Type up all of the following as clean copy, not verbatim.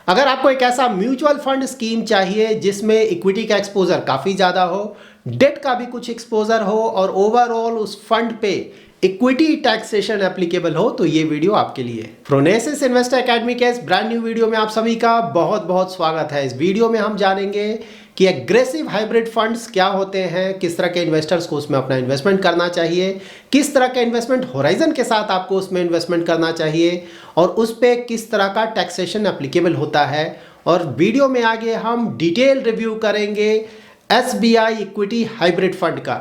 अगर आपको एक ऐसा म्यूचुअल फंड स्कीम चाहिए जिसमें इक्विटी का एक्सपोजर काफ़ी ज़्यादा हो, डेट का भी कुछ एक्सपोजर हो और ओवरऑल उस फंड पे इक्विटी टैक्सेशन एप्लीकेबल हो, तो ये वीडियो आपके लिए। फ्रोनेसिस इन्वेस्टर एकेडमी के इस ब्रांड न्यू वीडियो में आप सभी का बहुत बहुत स्वागत है। इस वीडियो में हम जानेंगे कि एग्रेसिव हाइब्रिड फंड्स क्या होते हैं, किस तरह के इन्वेस्टर्स को उसमें अपना इन्वेस्टमेंट करना चाहिए, किस तरह का इन्वेस्टमेंट होराइजन के साथ आपको उसमें इन्वेस्टमेंट करना चाहिए और उस पर किस तरह का टैक्सेशन एप्लीकेबल होता है। और वीडियो में आगे हम डिटेल रिव्यू करेंगे SBI इक्विटी हाइब्रिड फंड का।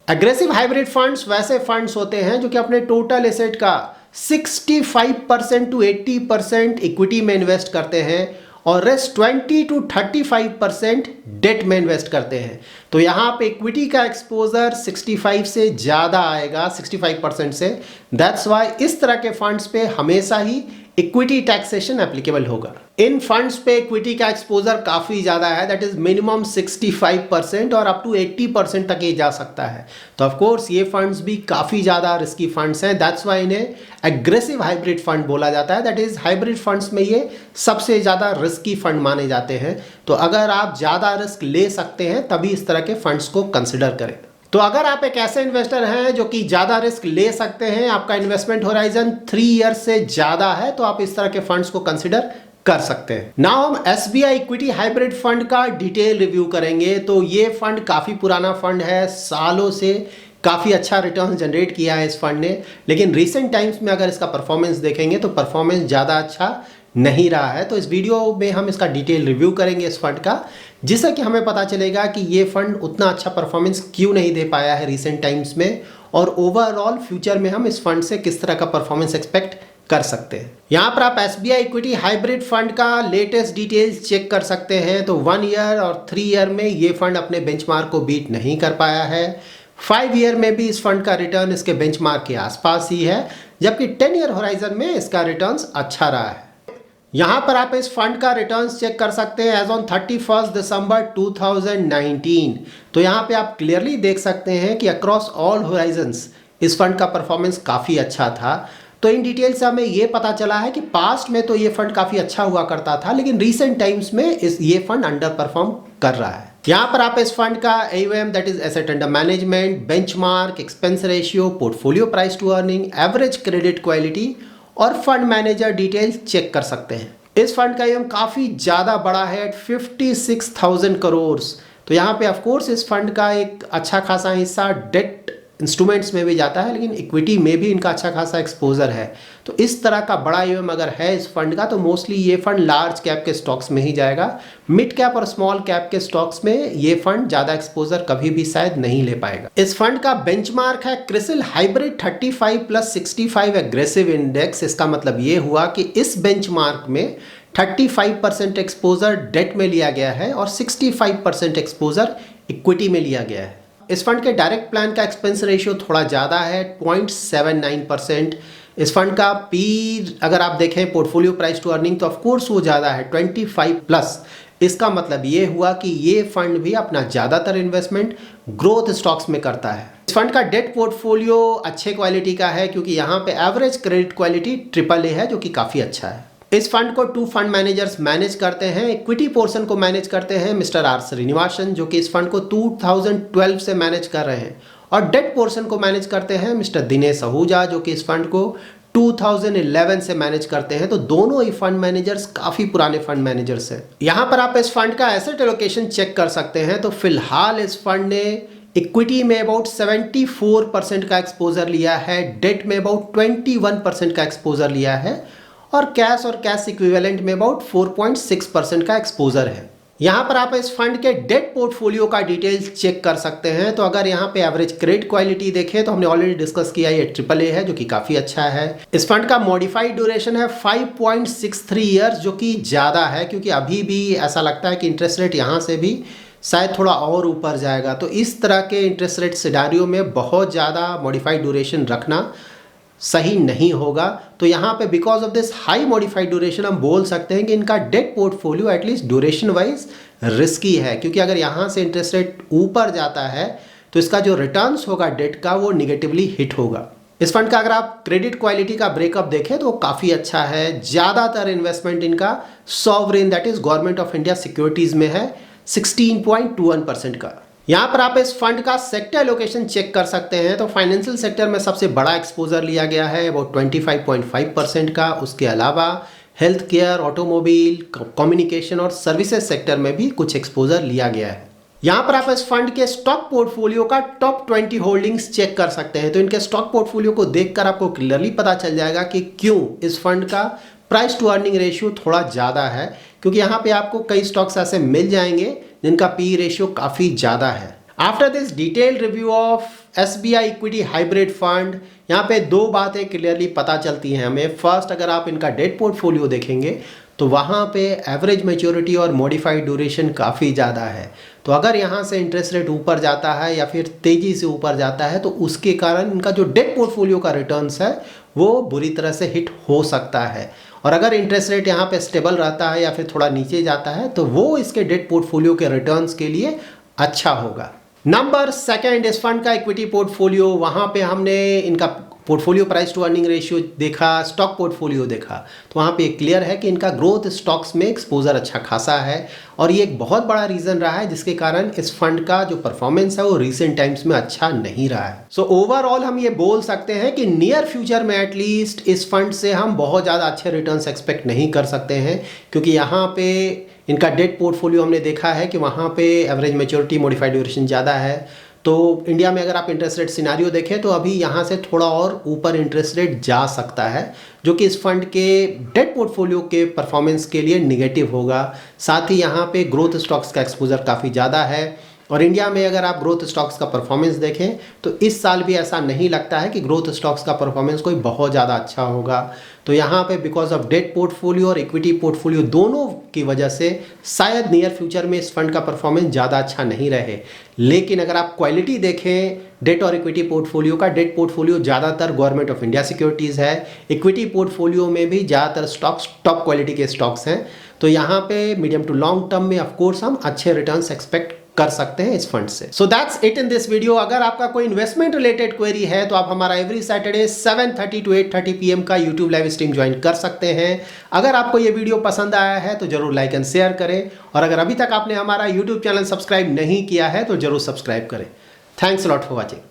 एग्रेसिव हाइब्रिड फंड्स वैसे फंड्स होते हैं जो कि अपने टोटल एसेट का 65% टू 80% इक्विटी में इन्वेस्ट करते हैं और रेस्ट 20 टू 35% डेट में इन्वेस्ट करते हैं। तो यहाँ पे इक्विटी का एक्सपोजर 65 से ज़्यादा आएगा, 65% से। दैट्स वाई इस तरह के फंड्स पे हमेशा ही इक्विटी टैक्सेशन एप्लीकेबल होगा। इन फंड्स पे इक्विटी का एक्सपोजर काफ़ी ज़्यादा है, दैट इज़ मिनिमम 65% और अप टू 80% तक ये जा सकता है। तो ऑफ कोर्स ये फंड्स भी काफ़ी ज़्यादा रिस्की फंड्स हैं, दैट्स वाई इन्हें एग्रेसिव हाइब्रिड फंड बोला जाता है। दैट इज़ हाइब्रिड फंड्स में ये सबसे ज़्यादा रिस्की फंड माने जाते हैं। तो अगर आप ज़्यादा रिस्क ले सकते हैं तभी इस तरह के फंड्स को कंसिडर करें। तो अगर आप एक ऐसे इन्वेस्टर हैं जो कि ज़्यादा रिस्क ले सकते हैं, आपका इन्वेस्टमेंट होराइजन 3 ईयर्स से ज़्यादा है, तो आप इस तरह के फंड्स को कंसिडर कर सकते हैं। नाउ हम SBI इक्विटी हाइब्रिड फंड का डिटेल रिव्यू करेंगे। तो ये फंड काफ़ी पुराना फंड है, सालों से काफ़ी अच्छा रिटर्न जनरेट किया है इस फंड ने, लेकिन रिसेंट टाइम्स में अगर इसका परफॉर्मेंस देखेंगे तो परफॉर्मेंस ज़्यादा अच्छा नहीं रहा है। तो इस वीडियो में हम इसका डिटेल रिव्यू करेंगे इस फंड का, जिससे कि हमें पता चलेगा कि ये फंड उतना अच्छा परफॉर्मेंस क्यों नहीं दे पाया है रिसेंट टाइम्स में, और ओवरऑल फ्यूचर में हम इस फंड से किस तरह का परफॉर्मेंस एक्सपेक्ट कर सकते हैं। यहाँ पर आप SBI इक्विटी हाइब्रिड फंड का लेटेस्ट डिटेल्स चेक कर सकते हैं। तो 1 ईयर और 3 ईयर में ये फंड अपने बेंचमार्क को बीट नहीं कर पाया है। 5 ईयर में भी इस फंड का रिटर्न इसके बेंचमार्क के आसपास ही है, जबकि 10 ईयर होराइजन में इसका रिटर्न अच्छा रहा है। यहाँ पर आप इस फंड का रिटर्न्स चेक कर सकते हैं एज ऑन 31 दिसंबर 2019। तो यहाँ पे आप क्लियरली देख सकते हैं कि अक्रॉस ऑल होराइजन्स इस फंड का परफॉर्मेंस काफ़ी अच्छा था। तो इन डिटेल से हमें ये पता चला है कि पास्ट में तो ये फंड काफ़ी अच्छा हुआ करता था, लेकिन रीसेंट टाइम्स में ये फंड अंडर परफॉर्म कर रहा है। यहाँ पर आप इस फंड का AUM that is asset under management, benchmark, expense ratio, portfolio price to earning, average credit quality और फंड मैनेजर डिटेल्स चेक कर सकते हैं। इस फंड का AUM काफ़ी ज़्यादा बड़ा है, 56,000 करोड़। तो यहाँ पे ऑफ कोर्स इस फंड का एक अच्छा खासा हिस्सा डेट इंस्ट्रूमेंट्स में भी जाता है, लेकिन इक्विटी में भी इनका अच्छा खासा एक्सपोजर है। तो इस तरह का बड़ा AUM अगर है इस फंड का, तो मोस्टली ये फंड लार्ज कैप के स्टॉक्स में ही जाएगा। मिड कैप और स्मॉल कैप के स्टॉक्स में ये फंड ज़्यादा एक्सपोजर कभी भी शायद नहीं ले पाएगा। इस फंड का बेंचमार्क है क्रिसिल हाइब्रिड 35+65 एग्रेसिव इंडेक्स। इसका मतलब ये हुआ कि इस बेंचमार्क में 35% एक्सपोजर डेट में लिया गया है और 65% एक्सपोजर इक्विटी में लिया गया है। इस फंड के डायरेक्ट प्लान का एक्सपेंस रेशियो थोड़ा ज़्यादा है, 0.79%। इस फंड का पी अगर आप देखें पोर्टफोलियो प्राइस टू अर्निंग, तो ऑफ कोर्स वो ज़्यादा है, 25+। इसका मतलब ये हुआ कि ये फंड भी अपना ज़्यादातर इन्वेस्टमेंट ग्रोथ स्टॉक्स में करता है। इस फंड का डेट पोर्टफोलियो अच्छे क्वालिटी का है, क्योंकि यहाँ पे एवरेज क्रेडिट क्वालिटी AAA है, जो कि काफ़ी अच्छा है। इस फंड को 2 फंड मैनेजर्स मैनेज करते हैं। इक्विटी पोर्शन को मैनेज करते हैं मिस्टर R श्रीनिवासन, जो कि इस फंड को 2012 से मैनेज कर रहे हैं, और डेट पोर्शन को मैनेज करते हैं मिस्टर दिनेश आहूजा, जो कि इस फंड को 2011 से मैनेज करते हैं। तो दोनों ही फंड मैनेजर्स काफ़ी पुराने फंड मैनेजर्स हैं। यहाँ पर आप इस फंड का एसेट एलोकेशन चेक कर सकते हैं। तो फिलहाल इस फंड ने इक्विटी में अबाउट 74% का एक्सपोजर लिया है, डेट में अबाउट 21% का एक्सपोजर लिया है, और कैश इक्विवेलेंट में अबाउट 4.6% का एक्सपोजर है। यहाँ पर आप इस फंड के डेट पोर्टफोलियो का डिटेल्स चेक कर सकते हैं। तो अगर यहाँ पे एवरेज क्रेडिट क्वालिटी देखें, तो हमने ऑलरेडी डिस्कस किया, ये AAA है, जो कि काफ़ी अच्छा है। इस फंड का मॉडिफाइड ड्यूरेशन है 5.63 ईयर्स, जो कि ज़्यादा है, क्योंकि अभी भी ऐसा लगता है कि इंटरेस्ट रेट यहाँ से भी शायद थोड़ा और ऊपर जाएगा। तो इस तरह के इंटरेस्ट रेट सिनेरियो में बहुत ज़्यादा मॉडिफाइड ड्यूरेशन रखना सही नहीं होगा। तो यहाँ पे because of this high modified duration हम बोल सकते हैं कि इनका debt portfolio at least duration wise risky है, क्योंकि अगर यहाँ से इंटरेस्ट रेट ऊपर जाता है तो इसका जो रिटर्न्स होगा डेट का, वो निगेटिवली हिट होगा। इस फंड का अगर आप क्रेडिट क्वालिटी का ब्रेकअप देखें तो काफ़ी अच्छा है। ज़्यादातर इन्वेस्टमेंट इनका sovereign that is government of India securities में है 16.21% का। यहाँ पर आप इस फंड का सेक्टर लोकेशन चेक कर सकते हैं तो फाइनेंशियल सेक्टर में सबसे बड़ा एक्सपोजर लिया गया है अबाउट 25.5% का। उसके अलावा हेल्थ केयर, ऑटोमोबाइल, कम्युनिकेशन और सर्विसेज सेक्टर में भी कुछ एक्सपोजर लिया गया है। यहाँ पर आप इस फंड के स्टॉक पोर्टफोलियो का टॉप 20 होल्डिंग्स चेक कर सकते हैं। तो इनके स्टॉक पोर्टफोलियो को देखकर आपको क्लियरली पता चल जाएगा कि क्यों इस फंड का प्राइस टू अर्निंग रेशियो थोड़ा ज़्यादा है, क्योंकि यहाँ पे आपको कई स्टॉक्स ऐसे मिल जाएंगे जिनका पी रेशियो काफ़ी ज़्यादा है। After this detailed review of SBI equity hybrid fund, यहाँ पे दो बातें क्लियरली पता चलती हैं हमें। फर्स्ट, अगर आप इनका डेट पोर्टफोलियो देखेंगे तो वहाँ पे एवरेज मैच्योरिटी और मॉडिफाइड ड्यूरेशन काफ़ी ज़्यादा है। तो अगर यहाँ से इंटरेस्ट रेट ऊपर जाता है या फिर तेज़ी से ऊपर जाता है तो उसके कारण इनका जो डेट पोर्टफोलियो का रिटर्न्स है वो बुरी तरह से हिट हो सकता है। और अगर इंटरेस्ट रेट यहाँ पे स्टेबल रहता है या फिर थोड़ा नीचे जाता है तो वो इसके डेट पोर्टफोलियो के रिटर्न्स के लिए अच्छा होगा। नंबर सेकंड, इस फंड का इक्विटी पोर्टफोलियो, वहाँ पे हमने इनका portfolio price to earning ratio देखा, स्टॉक पोर्टफोलियो देखा, तो वहाँ पे क्लियर है कि इनका ग्रोथ स्टॉक्स में एक्सपोजर अच्छा खासा है और ये एक बहुत बड़ा रीज़न रहा है जिसके कारण इस फंड का जो परफॉर्मेंस है वो रिसेंट टाइम्स में अच्छा नहीं रहा है। सो ओवरऑल हम ये बोल सकते हैं कि नियर फ्यूचर में एटलीस्ट इस फंड से हम बहुत ज़्यादा अच्छे रिटर्न्स एक्सपेक्ट नहीं कर सकते हैं, क्योंकि यहाँ पे इनका डेट पोर्टफोलियो हमने देखा है कि वहाँ पे एवरेज मैच्योरिटी, मॉडिफाइड ड्यूरेशन ज़्यादा है। तो इंडिया में अगर आप इंटरेस्ट रेट सिनारियो देखें तो अभी यहाँ से थोड़ा और ऊपर इंटरेस्ट रेट जा सकता है, जो कि इस फंड के डेट पोर्टफोलियो के परफॉर्मेंस के लिए निगेटिव होगा। साथ ही यहाँ पे ग्रोथ स्टॉक्स का एक्सपोजर काफ़ी ज़्यादा है और इंडिया में अगर आप ग्रोथ स्टॉक्स का परफॉर्मेंस देखें तो इस साल भी ऐसा नहीं लगता है कि ग्रोथ स्टॉक्स का परफॉर्मेंस कोई बहुत ज़्यादा अच्छा होगा। तो यहाँ पे बिकॉज ऑफ डेट पोर्टफोलियो और इक्विटी पोर्टफोलियो दोनों की वजह से शायद नियर फ्यूचर में इस फंड का परफॉर्मेंस ज़्यादा अच्छा नहीं रहे। लेकिन अगर आप क्वालिटी देखें डेट और इक्विटी पोर्टफोलियो का, डेट पोर्टफोलियो ज़्यादातर गवर्नमेंट ऑफ इंडिया सिक्योरिटीज़ है, इक्विटी पोर्टफोलियो में भी ज़्यादातर स्टॉक्स टॉप क्वालिटी के स्टॉक्स हैं। तो यहाँ पे मीडियम टू लॉन्ग टर्म में ऑफकोर्स हम अच्छे रिटर्न्स एक्सपेक्ट कर सकते हैं इस फंड से। So that's it in this video. अगर आपका कोई इन्वेस्टमेंट रिलेटेड क्वेरी है तो आप हमारा एवरी सैटरडे 7:30 to 8:30 PM का यूट्यूब लाइव स्ट्रीम ज्वाइन कर सकते हैं। अगर आपको ये वीडियो पसंद आया है तो जरूर लाइक एंड शेयर करें और अगर अभी तक आपने हमारा यूट्यूब चैनल सब्सक्राइब नहीं किया है तो जरूर सब्सक्राइब करें। Thanks a lot for watching.